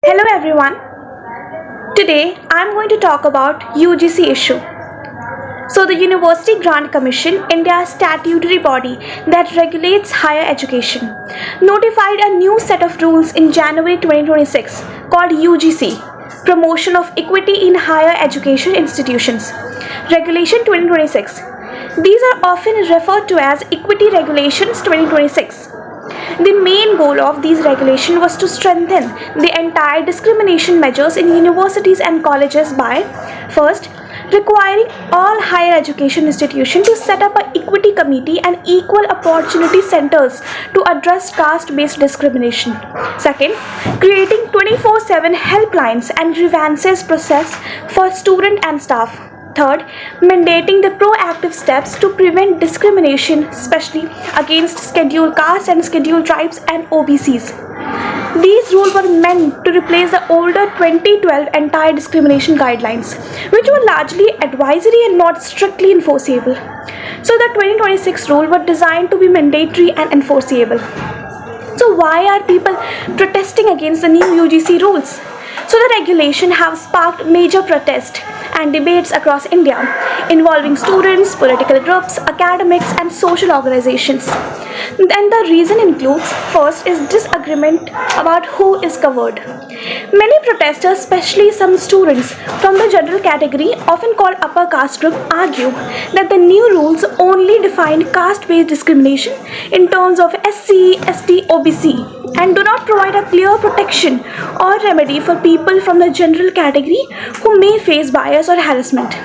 Hello everyone. Today I'm going to talk about UGC issue. So the University Grant Commission, India's statutory body that regulates higher education, notified a new set of rules in January 2026 called UGC, Promotion of Equity in Higher Education Institutions, Regulation 2026. These are often referred to as Equity Regulations 2026. The main goal of these regulations was to strengthen the anti-discrimination measures in universities and colleges by, first, requiring all higher education institutions to set up an equity committee and equal opportunity centers to address caste-based discrimination. Second, creating 24/7 helplines and grievances process for student and staff. Third, mandating the proactive steps to prevent discrimination, especially against scheduled castes and scheduled tribes and OBCs. These rules were meant to replace the older 2012 anti-discrimination guidelines, which were largely advisory and not strictly enforceable. So the 2026 rule were designed to be mandatory and enforceable. So why are people protesting against the new UGC rules? So the regulation have sparked major protest and debates across India involving students, political groups, academics and social organizations. And the reason includes, first is disagreement about who is covered. Many protesters, especially some students from the general category, often called upper caste group, argue that the new rules only define caste-based discrimination in terms of SC, ST, OBC and do not provide a clear protection or remedy for people from the general category who may face bias or harassment.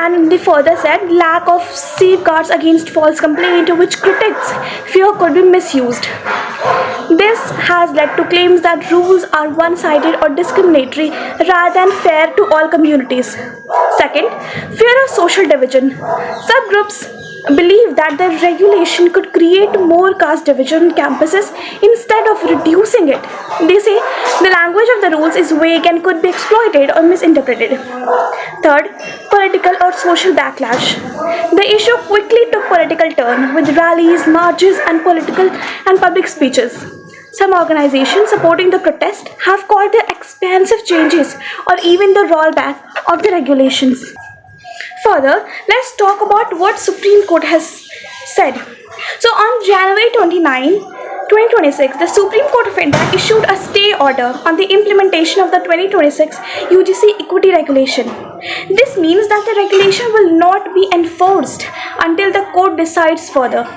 And they further said lack of safeguards against false complaint, which critics fear could be misused. This has led to claims that rules are one-sided or discriminatory rather than fair to all communities. Second, fear of social division. Subgroups believe that the regulation could create more caste division on campuses instead of reducing it. They say the language of the rules is vague and could be exploited or misinterpreted. Third, political or social backlash. The issue quickly took political turn with rallies, marches and political and public speeches. Some organizations supporting the protest have called the expansive changes or even the rollback of the regulations. Further, let's talk about what Supreme Court has said. So on January 29, 2026, the Supreme Court of India issued a stay order on the implementation of the 2026 UGC equity regulation. This means that the regulation will not be enforced until the court decides further,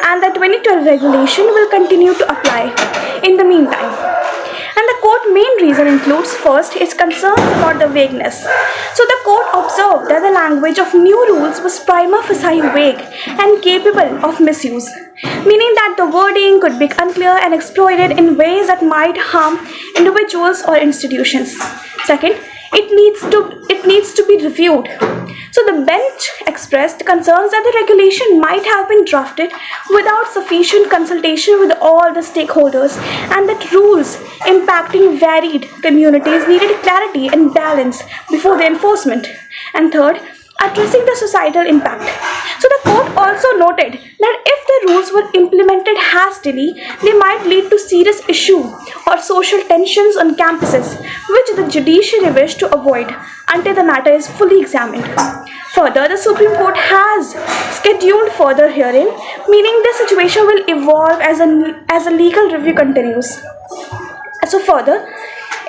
and the 2012 regulation will continue to apply in the meantime. And the court main reason includes, first, its concerns about the vagueness. So the court observed that the language of new rules was prima facie vague and capable of misuse, meaning that the wording could be unclear and exploited in ways that might harm individuals or institutions. Second, it needs to be reviewed. So the bench expressed concerns that the regulation might have been drafted without sufficient consultation with all the stakeholders and that rules impacting varied communities needed clarity and balance before the enforcement. And third, addressing the societal impact. So the court also noted that if the rules were implemented hastily, they might lead to serious issue or social tensions on campuses, which the judiciary wished to avoid until the matter is fully examined. Further, the Supreme Court has scheduled further hearing, meaning the situation will evolve as a legal review continues. So further,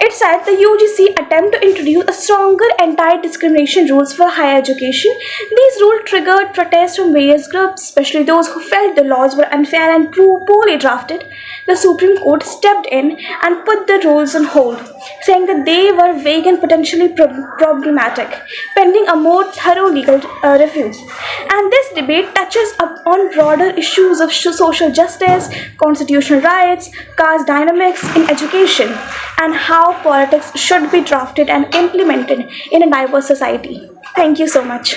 it said the UGC attempt to introduce a stronger anti-discrimination rules for higher education. These rules triggered protests from various groups, especially those who felt the laws were unfair and poorly drafted. The Supreme Court stepped in and put the rules on hold, saying that they were vague and potentially problematic, pending a more thorough legal review. And this debate touches upon broader issues of social justice, constitutional rights, caste dynamics in education, and how politics should be drafted and implemented in a diverse society. Thank you so much.